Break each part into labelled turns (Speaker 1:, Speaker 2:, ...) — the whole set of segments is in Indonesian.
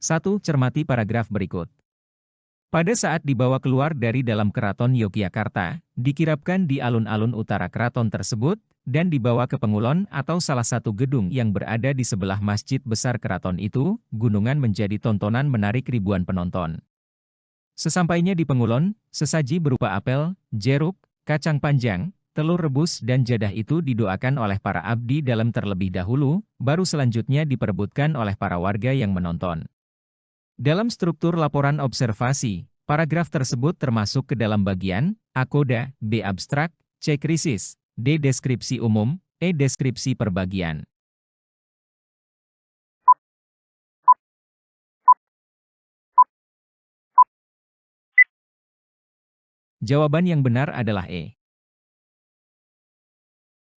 Speaker 1: 1. Cermati paragraf berikut. Pada saat dibawa keluar dari dalam keraton Yogyakarta, dikirapkan di alun-alun utara keraton tersebut, dan dibawa ke Pengulon atau salah satu gedung yang berada di sebelah masjid besar keraton itu, gunungan menjadi tontonan menarik ribuan penonton. Sesampainya di Pengulon, sesaji berupa apel, jeruk, kacang panjang, telur rebus dan jadah itu didoakan oleh para abdi dalam terlebih dahulu, baru selanjutnya diperebutkan oleh para warga yang menonton. Dalam struktur laporan observasi, paragraf tersebut termasuk ke dalam bagian A. Koda, B. Abstrak, C. Krisis, D. Deskripsi umum, E. Deskripsi perbagian. Jawaban yang benar adalah E.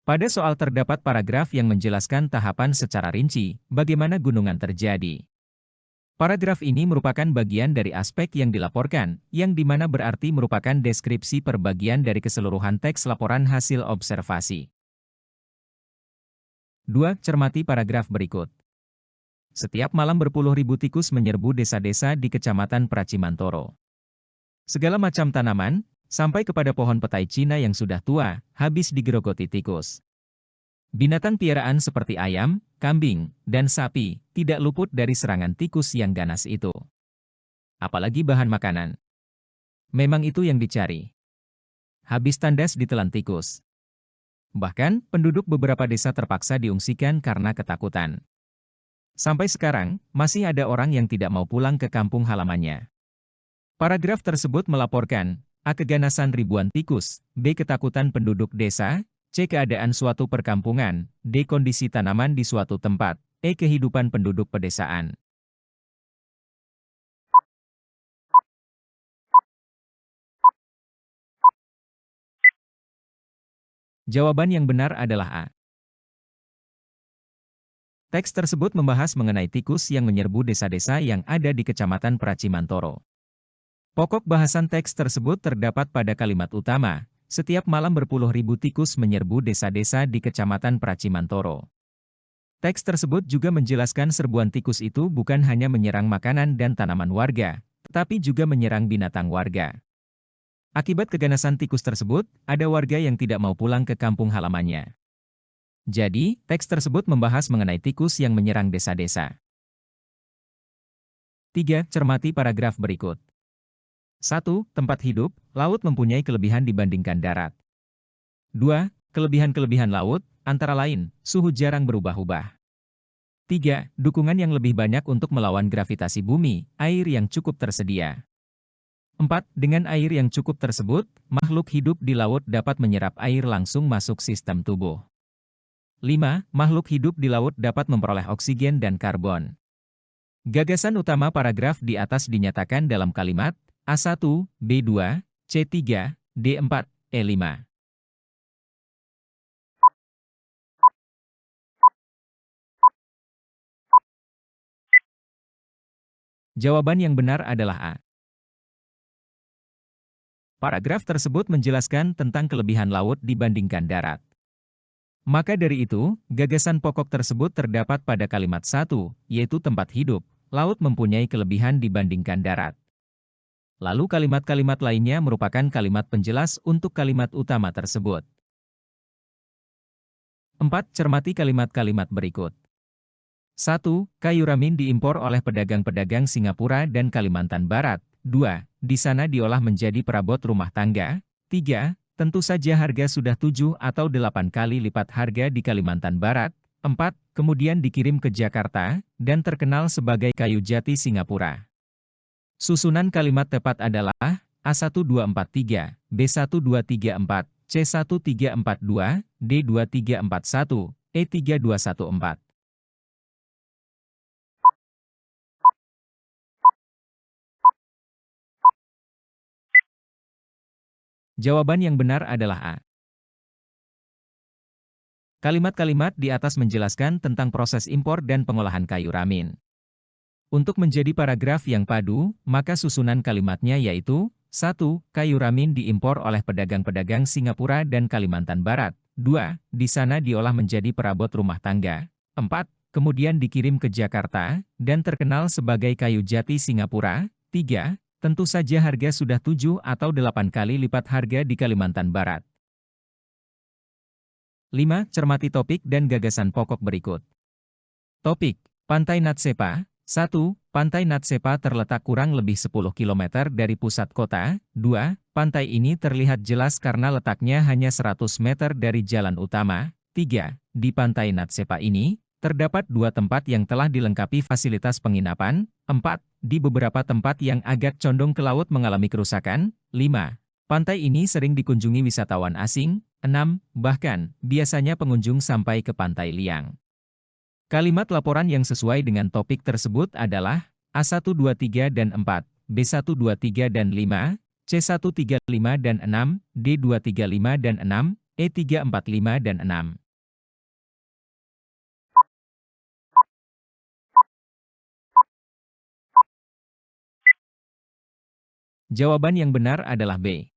Speaker 1: Pada soal terdapat paragraf yang menjelaskan tahapan secara rinci, bagaimana gunungan terjadi. Paragraf ini merupakan bagian dari aspek yang dilaporkan, yang dimana berarti merupakan deskripsi perbagian dari keseluruhan teks laporan hasil observasi. 2. Cermati paragraf berikut. Setiap malam berpuluh ribu tikus menyerbu desa-desa di Kecamatan Pracimantoro. Segala macam tanaman, sampai kepada pohon petai Cina yang sudah tua, habis digerogoti tikus. Binatang piaraan seperti ayam, kambing, dan sapi, tidak luput dari serangan tikus yang ganas itu. Apalagi bahan makanan. Memang itu yang dicari. Habis tandas ditelan tikus. Bahkan, penduduk beberapa desa terpaksa diungsikan karena ketakutan. Sampai sekarang, masih ada orang yang tidak mau pulang ke kampung halamannya. Paragraf tersebut melaporkan, A. Keganasan ribuan tikus, B. Ketakutan penduduk desa, C. Keadaan suatu perkampungan, D. Kondisi tanaman di suatu tempat, E. Kehidupan penduduk pedesaan. Jawaban yang benar adalah A. Teks tersebut membahas mengenai tikus yang menyerbu desa-desa yang ada di Kecamatan Pracimantoro. Pokok bahasan teks tersebut terdapat pada kalimat utama, setiap malam berpuluh ribu tikus menyerbu desa-desa di Kecamatan Pracimantoro. Teks tersebut juga menjelaskan serbuan tikus itu bukan hanya menyerang makanan dan tanaman warga, tetapi juga menyerang binatang warga. Akibat keganasan tikus tersebut, ada warga yang tidak mau pulang ke kampung halamannya. Jadi, teks tersebut membahas mengenai tikus yang menyerang desa-desa. 3. Cermati paragraf berikut. 1. Tempat hidup, laut mempunyai kelebihan dibandingkan darat. 2. Kelebihan-kelebihan laut, antara lain, suhu jarang berubah-ubah. 3. Dukungan yang lebih banyak untuk melawan gravitasi bumi, air yang cukup tersedia. 4. Dengan air yang cukup tersebut, makhluk hidup di laut dapat menyerap air langsung masuk sistem tubuh. 5. Makhluk hidup di laut dapat memperoleh oksigen dan karbon. Gagasan utama paragraf di atas dinyatakan dalam kalimat A1, B2, C3, D4, E5. Jawaban yang benar adalah A. Paragraf tersebut menjelaskan tentang kelebihan laut dibandingkan darat. Maka dari itu, gagasan pokok tersebut terdapat pada kalimat 1, yaitu tempat hidup, laut mempunyai kelebihan dibandingkan darat. Lalu kalimat-kalimat lainnya merupakan kalimat penjelas untuk kalimat utama tersebut. 4. Cermati kalimat-kalimat berikut. 1. Kayu ramin diimpor oleh pedagang-pedagang Singapura dan Kalimantan Barat. 2. Di sana diolah menjadi perabot rumah tangga. 3. Tentu saja harga sudah 7 atau 8 kali lipat harga di Kalimantan Barat. 4. Kemudian dikirim ke Jakarta, dan terkenal sebagai kayu jati Singapura. Susunan kalimat tepat adalah A1243, B1234, C1342, D2341, E3214. Jawaban yang benar adalah A. Kalimat-kalimat di atas menjelaskan tentang proses impor dan pengolahan kayu ramin. Untuk menjadi paragraf yang padu, maka susunan kalimatnya yaitu 1. Kayu ramin diimpor oleh pedagang-pedagang Singapura dan Kalimantan Barat. 2. Di sana diolah menjadi perabot rumah tangga. 4. kemudian dikirim ke Jakarta, dan terkenal sebagai kayu jati Singapura. 3. Tentu saja harga sudah 7 atau 8 kali lipat harga di Kalimantan Barat. 5. Cermati topik dan gagasan pokok berikut. Topik, Pantai Natsepa. 1. Pantai Natsepa terletak kurang lebih 10 km dari pusat kota. 2. Pantai ini terlihat jelas karena letaknya hanya 100 meter dari jalan utama. 3. Di Pantai Natsepa ini, terdapat 2 tempat yang telah dilengkapi fasilitas penginapan. 4. Di beberapa tempat yang agak condong ke laut mengalami kerusakan. 5. Pantai ini sering dikunjungi wisatawan asing. 6. Bahkan, biasanya pengunjung sampai ke Pantai Liang. Kalimat laporan yang sesuai dengan topik tersebut adalah A123 dan 4, B123 dan 5, C135 dan 6, D235 dan 6, E345 dan 6. Jawaban yang benar adalah B.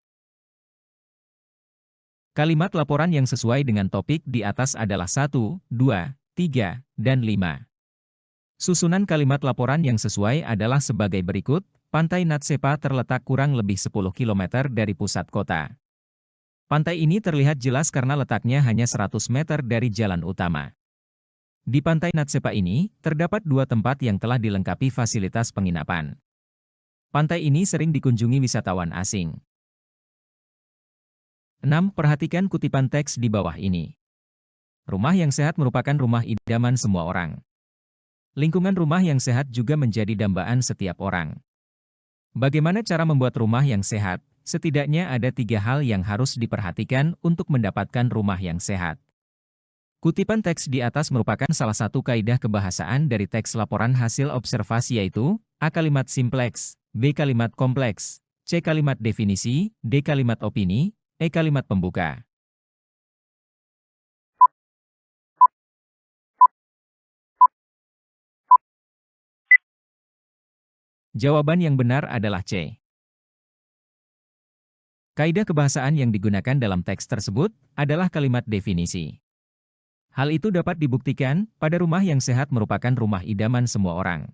Speaker 1: Kalimat laporan yang sesuai dengan topik di atas adalah 1, 2, 3, dan 5. Susunan kalimat laporan yang sesuai adalah sebagai berikut. Pantai Natsepa terletak kurang lebih 10 km dari pusat kota. Pantai ini terlihat jelas karena letaknya hanya 100 meter dari jalan utama. Di Pantai Natsepa ini, terdapat 2 tempat yang telah dilengkapi fasilitas penginapan. Pantai ini sering dikunjungi wisatawan asing. 6. Perhatikan kutipan teks di bawah ini. Rumah yang sehat merupakan rumah idaman semua orang. Lingkungan rumah yang sehat juga menjadi dambaan setiap orang. Bagaimana cara membuat rumah yang sehat? Setidaknya ada 3 hal yang harus diperhatikan untuk mendapatkan rumah yang sehat. Kutipan teks di atas merupakan salah satu kaidah kebahasaan dari teks laporan hasil observasi yaitu A. Kalimat simpleks, B. Kalimat kompleks, C. Kalimat definisi, D. Kalimat opini, E. Kalimat pembuka. Jawaban yang benar adalah C. Kaidah kebahasaan yang digunakan dalam teks tersebut adalah kalimat definisi. Hal itu dapat dibuktikan pada rumah yang sehat merupakan rumah idaman semua orang.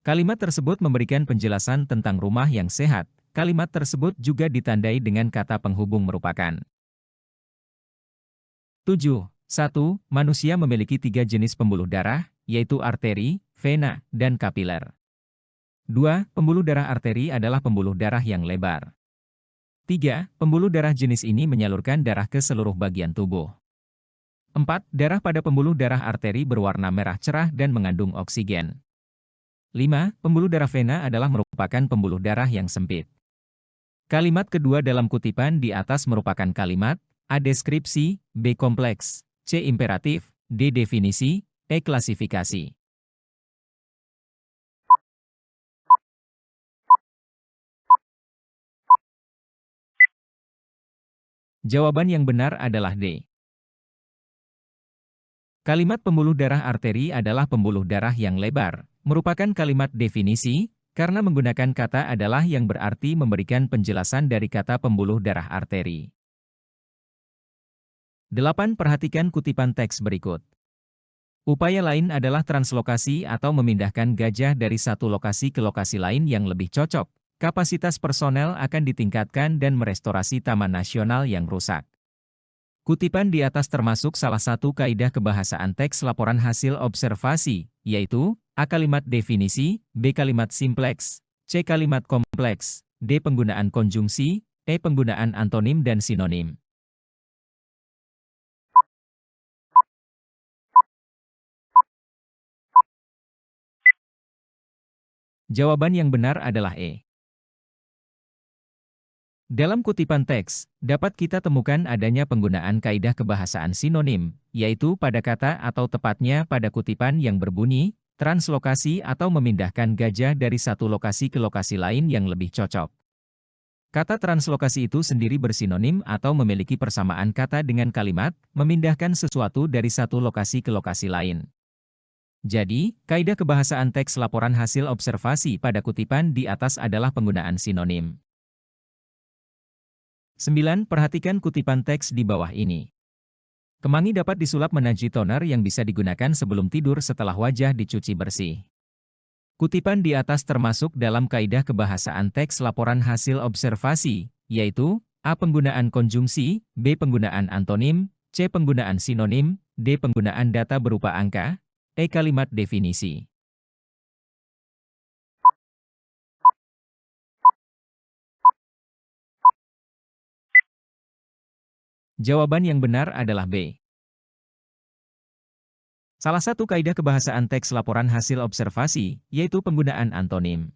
Speaker 1: Kalimat tersebut memberikan penjelasan tentang rumah yang sehat. Kalimat tersebut juga ditandai dengan kata penghubung merupakan. 7. 1. Manusia memiliki 3 jenis pembuluh darah, yaitu arteri, vena, dan kapiler. 2. Pembuluh darah arteri adalah pembuluh darah yang lebar. 3. Pembuluh darah jenis ini menyalurkan darah ke seluruh bagian tubuh. 4. Darah pada pembuluh darah arteri berwarna merah cerah dan mengandung oksigen. 5. Pembuluh darah vena adalah merupakan pembuluh darah yang sempit. Kalimat kedua dalam kutipan di atas merupakan kalimat A. Deskripsi, B. Kompleks, C. Imperatif, D. Definisi, E. Klasifikasi. Jawaban yang benar adalah D. Kalimat pembuluh darah arteri adalah pembuluh darah yang lebar, merupakan kalimat definisi, karena menggunakan kata adalah yang berarti memberikan penjelasan dari kata pembuluh darah arteri. 8. Perhatikan kutipan teks berikut. Upaya lain adalah translokasi atau memindahkan gajah dari satu lokasi ke lokasi lain yang lebih cocok. Kapasitas personel akan ditingkatkan dan merestorasi taman nasional yang rusak. Kutipan di atas termasuk salah satu kaidah kebahasaan teks laporan hasil observasi, yaitu A. Kalimat definisi, B. Kalimat simpleks, C. Kalimat kompleks, D. Penggunaan konjungsi, E. Penggunaan antonim dan sinonim. Jawaban yang benar adalah E. Dalam kutipan teks, dapat kita temukan adanya penggunaan kaidah kebahasaan sinonim, yaitu pada kata atau tepatnya pada kutipan yang berbunyi, translokasi atau memindahkan gajah dari satu lokasi ke lokasi lain yang lebih cocok. Kata translokasi itu sendiri bersinonim atau memiliki persamaan kata dengan kalimat, memindahkan sesuatu dari satu lokasi ke lokasi lain. Jadi, kaidah kebahasaan teks laporan hasil observasi pada kutipan di atas adalah penggunaan sinonim. 9. Perhatikan kutipan teks di bawah ini. Kemangi dapat disulap menjadi toner yang bisa digunakan sebelum tidur setelah wajah dicuci bersih. Kutipan di atas termasuk dalam kaidah kebahasaan teks laporan hasil observasi, yaitu A. Penggunaan konjungsi, B. Penggunaan antonim, C. Penggunaan sinonim, D. Penggunaan data berupa angka, E. Kalimat definisi. Jawaban yang benar adalah B. Salah satu kaidah kebahasaan teks laporan hasil observasi, yaitu penggunaan antonim.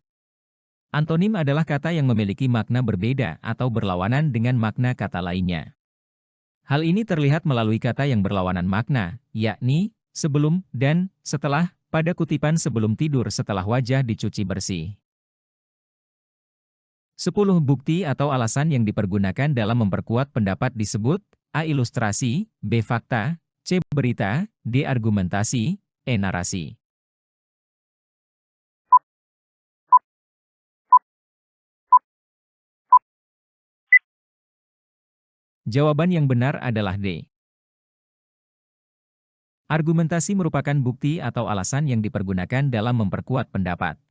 Speaker 1: Antonim adalah kata yang memiliki makna berbeda atau berlawanan dengan makna kata lainnya. Hal ini terlihat melalui kata yang berlawanan makna, yakni sebelum dan setelah pada kutipan sebelum tidur setelah wajah dicuci bersih. 10 bukti atau alasan yang dipergunakan dalam memperkuat pendapat disebut A. Ilustrasi, B. Fakta, C. Berita, D. Argumentasi, E. Narasi. Jawaban yang benar adalah D. Argumentasi merupakan bukti atau alasan yang dipergunakan dalam memperkuat pendapat.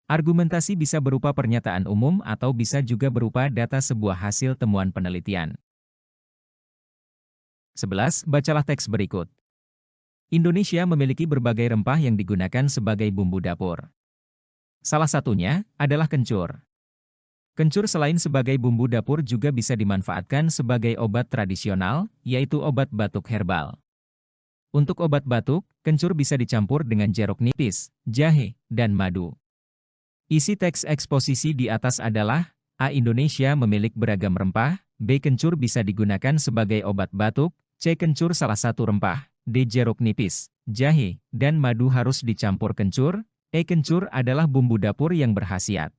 Speaker 1: Argumentasi bisa berupa pernyataan umum atau bisa juga berupa data sebuah hasil temuan penelitian. 11. Bacalah teks berikut. Indonesia memiliki berbagai rempah yang digunakan sebagai bumbu dapur. Salah satunya adalah kencur. Kencur selain sebagai bumbu dapur juga bisa dimanfaatkan sebagai obat tradisional, yaitu obat batuk herbal. Untuk obat batuk, kencur bisa dicampur dengan jeruk nipis, jahe, dan madu. Isi teks eksposisi di atas adalah A. Indonesia memiliki beragam rempah, B. Kencur bisa digunakan sebagai obat batuk, C. Kencur salah satu rempah, D. Jeruk nipis, jahe, dan madu harus dicampur kencur, E. Kencur adalah bumbu dapur yang berkhasiat.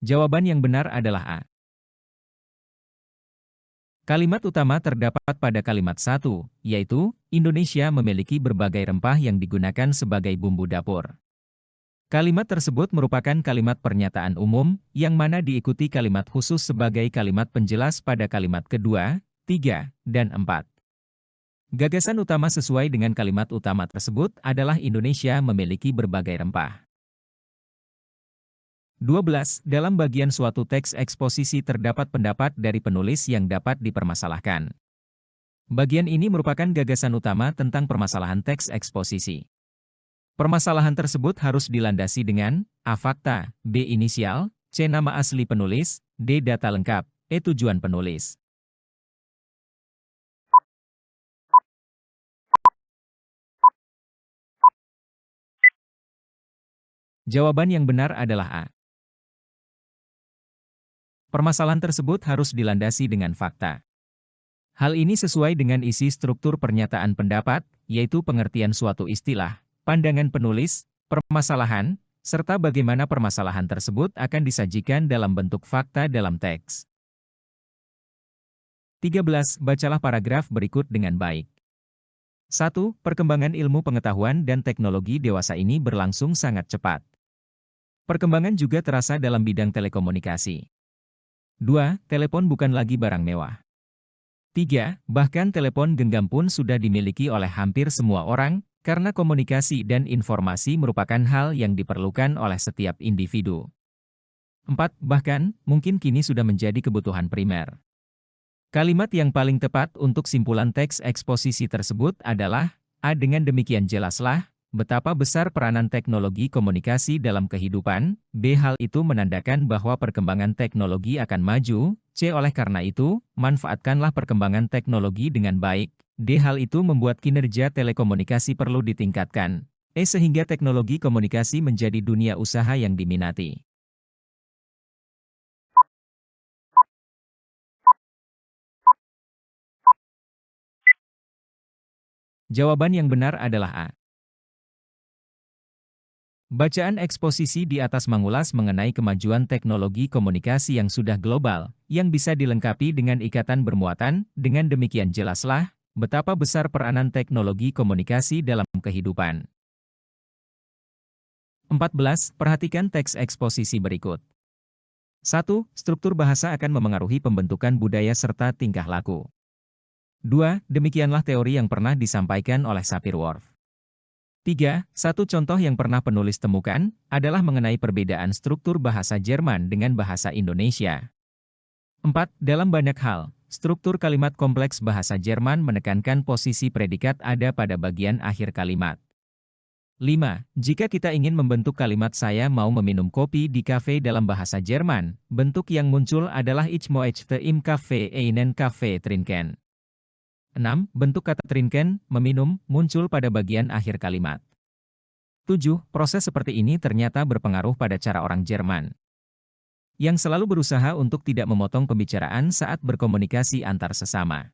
Speaker 1: Jawaban yang benar adalah A. Kalimat utama terdapat pada kalimat 1, yaitu, Indonesia memiliki berbagai rempah yang digunakan sebagai bumbu dapur. Kalimat tersebut merupakan kalimat pernyataan umum, yang mana diikuti kalimat khusus sebagai kalimat penjelas pada kalimat kedua, 3, dan 4. Gagasan utama sesuai dengan kalimat utama tersebut adalah Indonesia memiliki berbagai rempah. 12. Dalam bagian suatu teks eksposisi terdapat pendapat dari penulis yang dapat dipermasalahkan. Bagian ini merupakan gagasan utama tentang permasalahan teks eksposisi. Permasalahan tersebut harus dilandasi dengan A. Fakta, B. Inisial, C. Nama asli penulis, D. Data lengkap, E. Tujuan penulis. Jawaban yang benar adalah A. Permasalahan tersebut harus dilandasi dengan fakta. Hal ini sesuai dengan isi struktur pernyataan pendapat, yaitu pengertian suatu istilah, pandangan penulis, permasalahan, serta bagaimana permasalahan tersebut akan disajikan dalam bentuk fakta dalam teks. 13. Bacalah paragraf berikut dengan baik. 1. Perkembangan ilmu pengetahuan dan teknologi dewasa ini berlangsung sangat cepat. Perkembangan juga terasa dalam bidang telekomunikasi. 2. Telepon bukan lagi barang mewah. 3. Bahkan telepon genggam pun sudah dimiliki oleh hampir semua orang, karena komunikasi dan informasi merupakan hal yang diperlukan oleh setiap individu. 4. Bahkan, mungkin kini sudah menjadi kebutuhan primer. Kalimat yang paling tepat untuk simpulan teks eksposisi tersebut adalah, A. Dengan demikian jelaslah, betapa besar peranan teknologi komunikasi dalam kehidupan, B. Hal itu menandakan bahwa perkembangan teknologi akan maju, C. Oleh karena itu, manfaatkanlah perkembangan teknologi dengan baik, D. Hal itu membuat kinerja telekomunikasi perlu ditingkatkan, E. Sehingga teknologi komunikasi menjadi dunia usaha yang diminati. Jawaban yang benar adalah A. Bacaan eksposisi di atas mengulas mengenai kemajuan teknologi komunikasi yang sudah global, yang bisa dilengkapi dengan ikatan bermuatan, dengan demikian jelaslah, betapa besar peranan teknologi komunikasi dalam kehidupan. 14. Perhatikan teks eksposisi berikut. 1. Struktur bahasa akan memengaruhi pembentukan budaya serta tingkah laku. 2. Demikianlah teori yang pernah disampaikan oleh Sapir-Whorf. 3. Satu contoh yang pernah penulis temukan adalah mengenai perbedaan struktur bahasa Jerman dengan bahasa Indonesia. 4. Dalam banyak hal, struktur kalimat kompleks bahasa Jerman menekankan posisi predikat ada pada bagian akhir kalimat. 5. Jika kita ingin membentuk kalimat saya mau meminum kopi di kafe dalam bahasa Jerman, bentuk yang muncul adalah Ich möchte im Kaffee einen Kaffee trinken. 6. Bentuk kata trinken, meminum, muncul pada bagian akhir kalimat. 7. Proses seperti ini ternyata berpengaruh pada cara orang Jerman yang selalu berusaha untuk tidak memotong pembicaraan saat berkomunikasi antar sesama.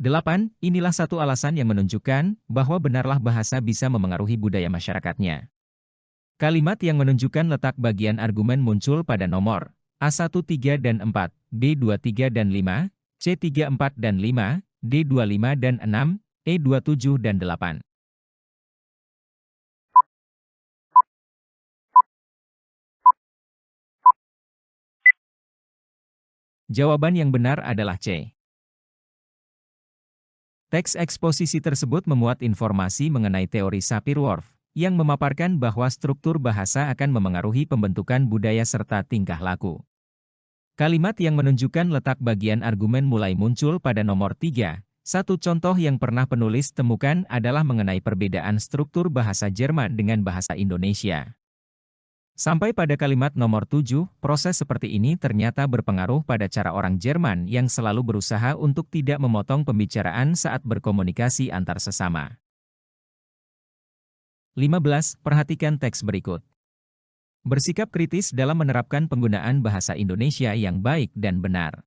Speaker 1: 8. Inilah satu alasan yang menunjukkan bahwa benarlah bahasa bisa memengaruhi budaya masyarakatnya. Kalimat yang menunjukkan letak bagian argumen muncul pada nomor A1, 3 dan 4, B2, 3 dan 5, C3, 4 dan 5, D2, 5 dan 6, E2, 7 dan 8. Jawaban yang benar adalah C. Teks eksposisi tersebut memuat informasi mengenai teori Sapir-Whorf, yang memaparkan bahwa struktur bahasa akan memengaruhi pembentukan budaya serta tingkah laku. Kalimat yang menunjukkan letak bagian argumen mulai muncul pada nomor 3. Satu contoh yang pernah penulis temukan adalah mengenai perbedaan struktur bahasa Jerman dengan bahasa Indonesia. Sampai pada kalimat nomor 7, proses seperti ini ternyata berpengaruh pada cara orang Jerman yang selalu berusaha untuk tidak memotong pembicaraan saat berkomunikasi antar sesama. 15. Perhatikan teks berikut. Bersikap kritis dalam menerapkan penggunaan bahasa Indonesia yang baik dan benar.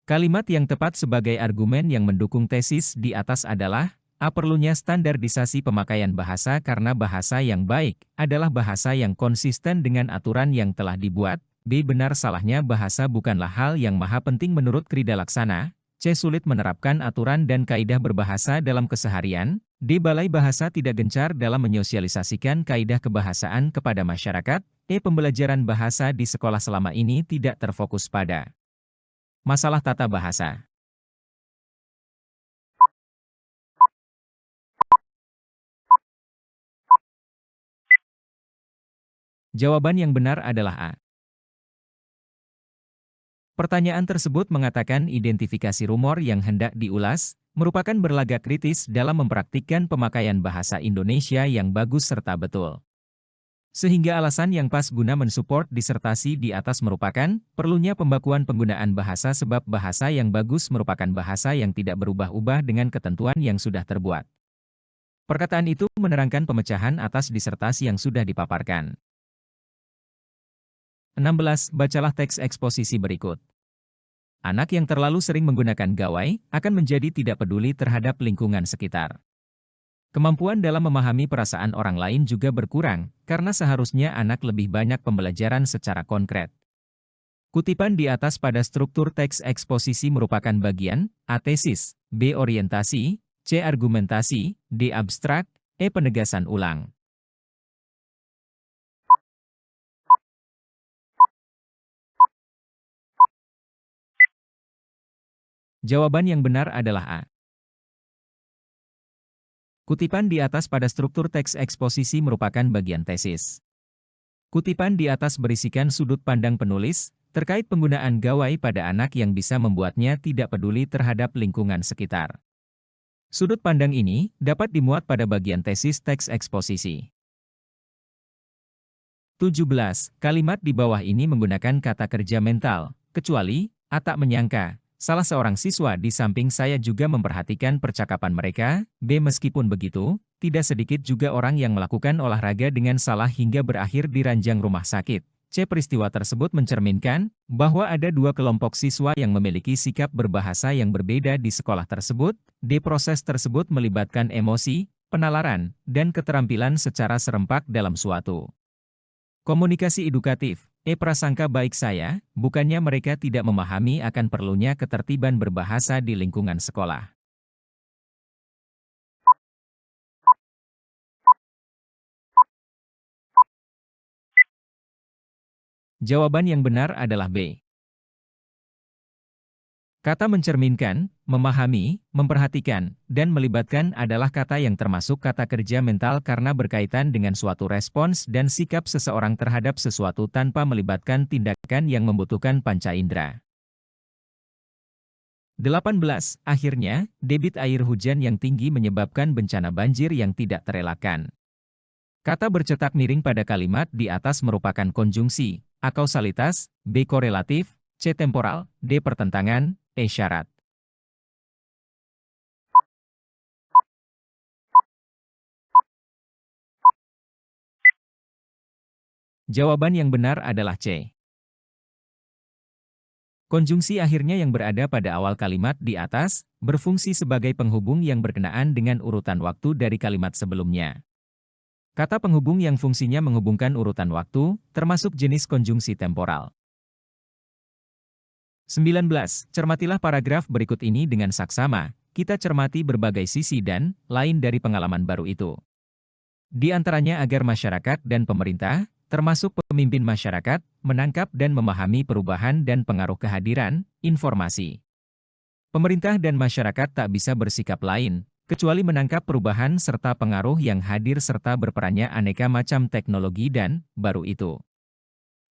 Speaker 1: Kalimat yang tepat sebagai argumen yang mendukung tesis di atas adalah A. Perlunya standarisasi pemakaian bahasa karena bahasa yang baik adalah bahasa yang konsisten dengan aturan yang telah dibuat. B. Benar salahnya bahasa bukanlah hal yang maha penting menurut Krida Laksana. C. Sulit menerapkan aturan dan kaidah berbahasa dalam keseharian. D. Balai bahasa tidak gencar dalam menyosialisasikan kaidah kebahasaan kepada masyarakat. E. Pembelajaran bahasa di sekolah selama ini tidak terfokus pada masalah tata bahasa. Jawaban yang benar adalah A. Pertanyaan tersebut mengatakan identifikasi rumor yang hendak diulas, merupakan berlagak kritis dalam mempraktikkan pemakaian bahasa Indonesia yang bagus serta betul. Sehingga alasan yang pas guna mensupport disertasi di atas merupakan perlunya pembakuan penggunaan bahasa sebab bahasa yang bagus merupakan bahasa yang tidak berubah-ubah dengan ketentuan yang sudah terbuat. Perkataan itu menerangkan pemecahan atas disertasi yang sudah dipaparkan. 16. Bacalah teks eksposisi berikut. Anak yang terlalu sering menggunakan gawai akan menjadi tidak peduli terhadap lingkungan sekitar. Kemampuan dalam memahami perasaan orang lain juga berkurang, karena seharusnya anak lebih banyak pembelajaran secara konkret. Kutipan di atas pada struktur teks eksposisi merupakan bagian A. Tesis, B. Orientasi, C. Argumentasi, D. Abstrak, E. Penegasan ulang. Jawaban yang benar adalah A. Kutipan di atas pada struktur teks eksposisi merupakan bagian tesis. Kutipan di atas berisikan sudut pandang penulis terkait penggunaan gawai pada anak yang bisa membuatnya tidak peduli terhadap lingkungan sekitar. Sudut pandang ini dapat dimuat pada bagian tesis teks eksposisi. 17. Kalimat di bawah ini menggunakan kata kerja mental, kecuali, A tak menyangka. Salah seorang siswa di samping saya juga memperhatikan percakapan mereka. B. Meskipun begitu, tidak sedikit juga orang yang melakukan olahraga dengan salah hingga berakhir di ranjang rumah sakit. C. Peristiwa tersebut mencerminkan bahwa ada dua kelompok siswa yang memiliki sikap berbahasa yang berbeda di sekolah tersebut. D. Proses tersebut melibatkan emosi, penalaran, dan keterampilan secara serempak dalam suatu komunikasi edukatif. E. Prasangka baik saya, bukannya mereka tidak memahami akan perlunya ketertiban berbahasa di lingkungan sekolah. Jawaban yang benar adalah B. Kata mencerminkan, memahami, memperhatikan, dan melibatkan adalah kata yang termasuk kata kerja mental karena berkaitan dengan suatu respons dan sikap seseorang terhadap sesuatu tanpa melibatkan tindakan yang membutuhkan panca indera. 18. Akhirnya, debit air hujan yang tinggi menyebabkan bencana banjir yang tidak terelakkan. Kata bercetak miring pada kalimat di atas merupakan konjungsi, A. Kausalitas, B. Korelatif, C. Temporal, D. Pertentangan, E. Syarat. Jawaban yang benar adalah C. Konjungsi akhirnya yang berada pada awal kalimat di atas, berfungsi sebagai penghubung yang berkenaan dengan urutan waktu dari kalimat sebelumnya. Kata penghubung yang fungsinya menghubungkan urutan waktu, termasuk jenis konjungsi temporal. 19. Cermatilah paragraf berikut ini dengan saksama. Kita cermati berbagai sisi dan lain dari pengalaman baru itu. Di antaranya agar masyarakat dan pemerintah, termasuk pemimpin masyarakat, menangkap dan memahami perubahan dan pengaruh kehadiran informasi. Pemerintah dan masyarakat tak bisa bersikap lain, kecuali menangkap perubahan serta pengaruh yang hadir serta berperannya aneka macam teknologi dan baru itu.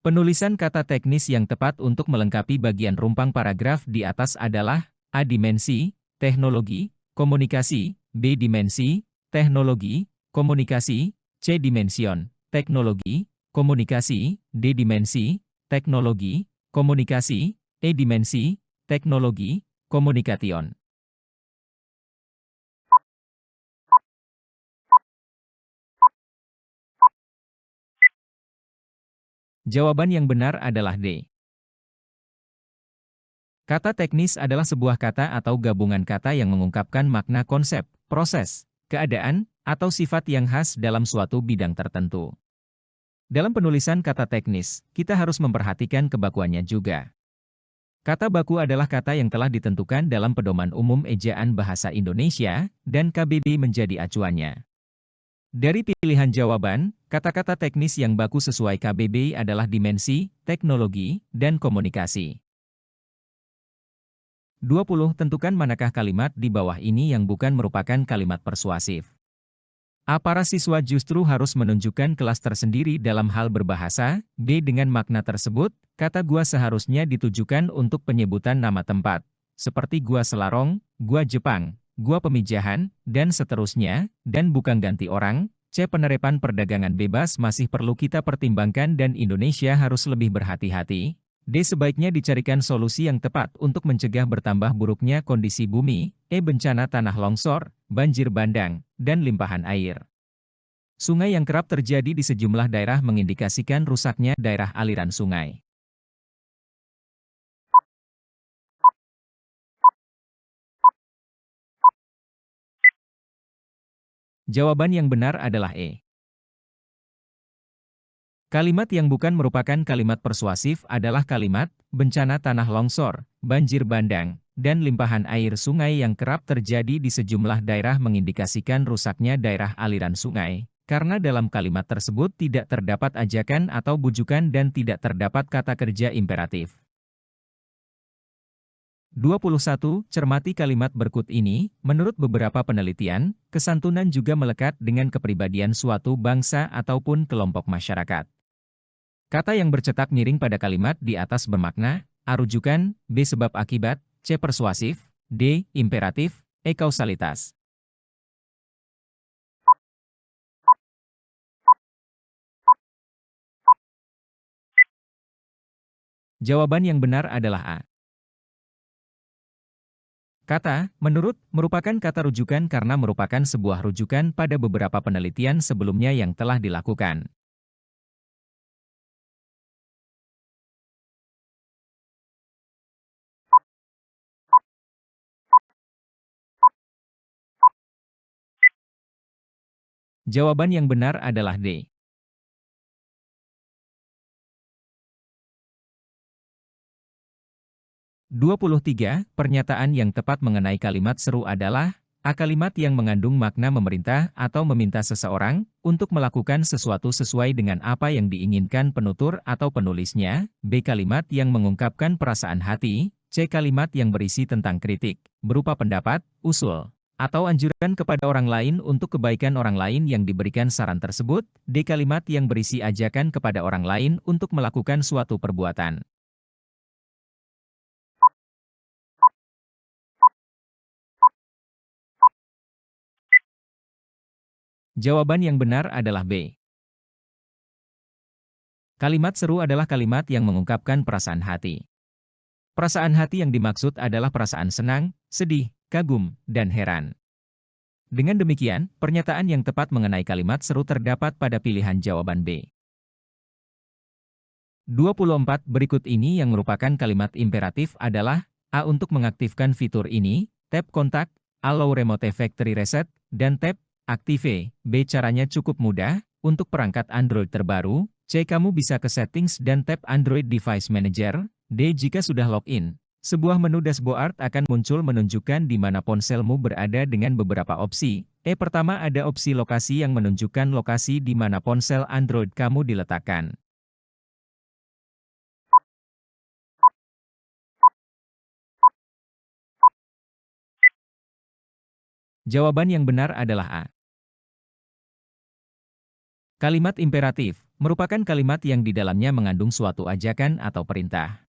Speaker 1: Penulisan kata teknis yang tepat untuk melengkapi bagian rumpang paragraf di atas adalah A. Dimensi, teknologi, komunikasi, B. Dimensi, teknologi, komunikasi, C. Dimension, teknologi, komunikasi, D. Dimensi, teknologi, komunikasi, E. Dimensi, teknologi, komunikation. Jawaban yang benar adalah D. Kata teknis adalah sebuah kata atau gabungan kata yang mengungkapkan makna konsep, proses, keadaan, atau sifat yang khas dalam suatu bidang tertentu. Dalam penulisan kata teknis, kita harus memperhatikan kebakuannya juga. Kata baku adalah kata yang telah ditentukan dalam Pedoman Umum Ejaan Bahasa Indonesia, dan KBBI menjadi acuannya. Dari pilihan jawaban, kata-kata teknis yang baku sesuai KBBI adalah dimensi, teknologi, dan komunikasi. 20. Tentukan manakah kalimat di bawah ini yang bukan merupakan kalimat persuasif. A. Para siswa justru harus menunjukkan kelas tersendiri dalam hal berbahasa. B. Dengan makna tersebut, kata gua seharusnya ditujukan untuk penyebutan nama tempat, seperti Gua Selarong, Gua Jepang, Gua Pemijahan, dan seterusnya, dan bukan ganti orang. C. Penerapan perdagangan bebas masih perlu kita pertimbangkan dan Indonesia harus lebih berhati-hati. D. Sebaiknya dicarikan solusi yang tepat untuk mencegah bertambah buruknya kondisi bumi. E. Bencana tanah longsor, banjir bandang, dan limpahan air. Sungai yang kerap terjadi di sejumlah daerah mengindikasikan rusaknya daerah aliran sungai. Jawaban yang benar adalah E. Kalimat yang bukan merupakan kalimat persuasif adalah kalimat bencana tanah longsor, banjir bandang, dan limpahan air sungai yang kerap terjadi di sejumlah daerah mengindikasikan rusaknya daerah aliran sungai, karena dalam kalimat tersebut tidak terdapat ajakan atau bujukan dan tidak terdapat kata kerja imperatif. 21. Cermati kalimat berikut ini. Menurut beberapa penelitian, kesantunan juga melekat dengan kepribadian suatu bangsa ataupun kelompok masyarakat. Kata yang bercetak miring pada kalimat di atas bermakna A. Rujukan, B. Sebab akibat, C. Persuasif, D. Imperatif, E. Kausalitas. Jawaban yang benar adalah A. Kata menurut merupakan kata rujukan karena merupakan sebuah rujukan pada beberapa penelitian sebelumnya yang telah dilakukan. Jawaban yang benar adalah D. 23. Pernyataan yang tepat mengenai kalimat seru adalah A. Kalimat yang mengandung makna memerintah atau meminta seseorang untuk melakukan sesuatu sesuai dengan apa yang diinginkan penutur atau penulisnya. B. Kalimat yang mengungkapkan perasaan hati. C. Kalimat yang berisi tentang kritik, berupa pendapat, usul, atau anjuran kepada orang lain untuk kebaikan orang lain yang diberikan saran tersebut. D. Kalimat yang berisi ajakan kepada orang lain untuk melakukan suatu perbuatan. Jawaban yang benar adalah B. Kalimat seru adalah kalimat yang mengungkapkan perasaan hati. Perasaan hati yang dimaksud adalah perasaan senang, sedih, kagum, dan heran. Dengan demikian, pernyataan yang tepat mengenai kalimat seru terdapat pada pilihan jawaban B. 24 berikut ini yang merupakan kalimat imperatif adalah A. Untuk mengaktifkan fitur ini, tap kontak, allow remote factory reset, dan tap Active. B. Caranya cukup mudah, untuk perangkat Android terbaru. C. Kamu bisa ke settings dan tap Android Device Manager. D. Jika sudah login, sebuah menu dashboard akan muncul menunjukkan di mana ponselmu berada dengan beberapa opsi. E. Pertama ada opsi lokasi yang menunjukkan lokasi di mana ponsel Android kamu diletakkan. Jawaban yang benar adalah A. Kalimat imperatif merupakan kalimat yang di dalamnya mengandung suatu ajakan atau perintah.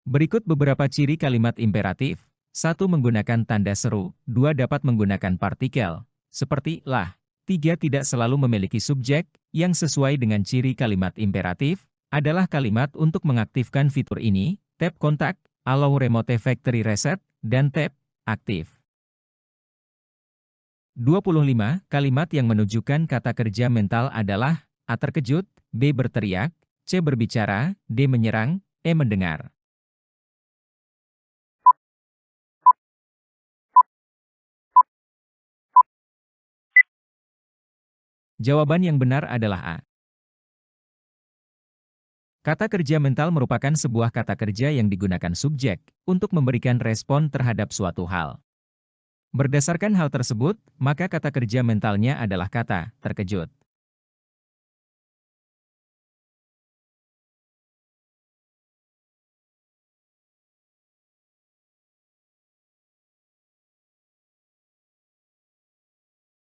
Speaker 1: Berikut beberapa ciri kalimat imperatif. 1. Menggunakan tanda seru. 2. Dapat menggunakan partikel, seperti lah. 3. Tidak selalu memiliki subjek. Yang sesuai dengan ciri kalimat imperatif adalah kalimat untuk mengaktifkan fitur ini, tap kontak, allow remote factory reset, dan tap aktif. 25. Kalimat yang menunjukkan kata kerja mental adalah A. Terkejut, B. Berteriak, C. Berbicara, D. Menyerang, E. Mendengar. Jawaban yang benar adalah A. Kata kerja mental merupakan sebuah kata kerja yang digunakan subjek untuk memberikan respon terhadap suatu hal. Berdasarkan hal tersebut, maka kata kerja mentalnya adalah kata terkejut.